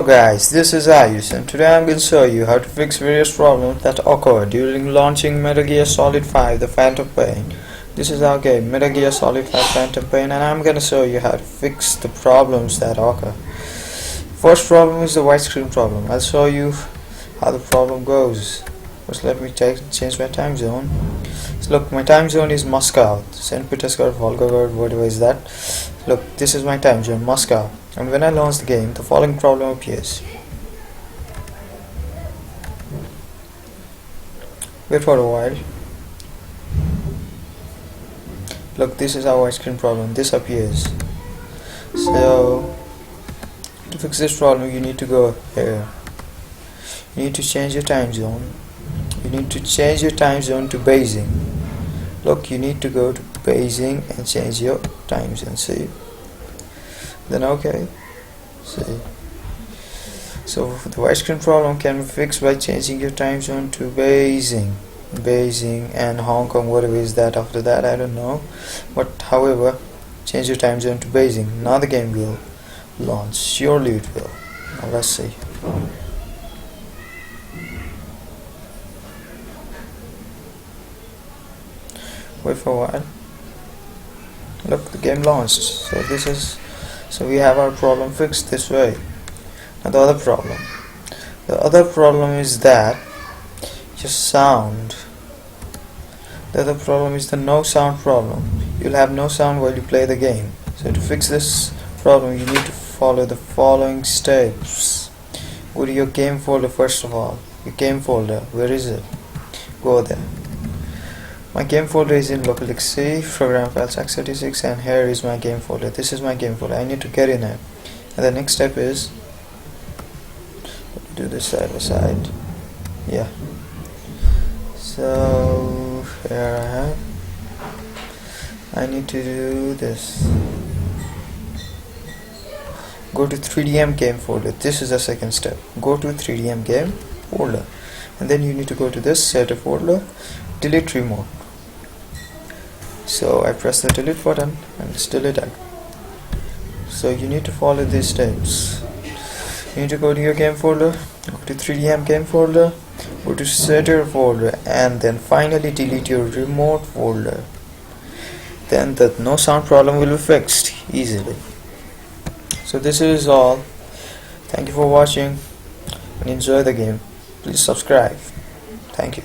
Hello guys, this is Ayush and today I'm going to show you how to fix various problems that occur during launching Metal Gear Solid 5 The Phantom Pain. This is our game, Metal Gear Solid 5 Phantom Pain, and I'm going to show you how to fix the problems that occur. First problem is the widescreen problem. I'll show you how the problem goes. First let me change my time zone. So look, my time zone is Moscow, St. Petersburg, Volgograd, whatever is that. Look, this is my time zone, Moscow. And when I launch the game, the following problem appears. Wait for a while. Look, this is our widescreen problem. This appears. So, to fix this problem, you need to go here. You need to change your time zone. You need to change your time zone to Beijing. Look, you need to go to Beijing and change your time zone. See? Then okay. See? So the widescreen problem can be fixed by changing your time zone to Beijing and Hong Kong, whatever is that after that, I don't know. But however, change your time zone to Beijing. Now the game will launch. Surely it will. Now let's see. Wait for a while. Look, the game launched. So we have our problem fixed this way. Now the other problem is that your sound. The other problem is the no sound problem. You'll have no sound while you play the game. So to fix this problem, you need to follow the following steps. Go to your game folder first of all. Your game folder, where is it? Go there. My game folder is in local disk C, program files x86, and here is my game folder. This is my game folder. I need to get in it. And the next step is do this side by side. Yeah. So here I need to do this. Go to 3DM game folder. This is the second step. Go to 3DM game folder, and then you need to go to this set folder, delete remote. So I press the delete button and it's deleted. So you need to follow these steps. You need to go to your game folder, go to 3DM game folder, go to setter folder, and then finally delete your remote folder. Then the no sound problem will be fixed easily. So this is all. Thank you for watching and enjoy the game. Please subscribe. Thank you.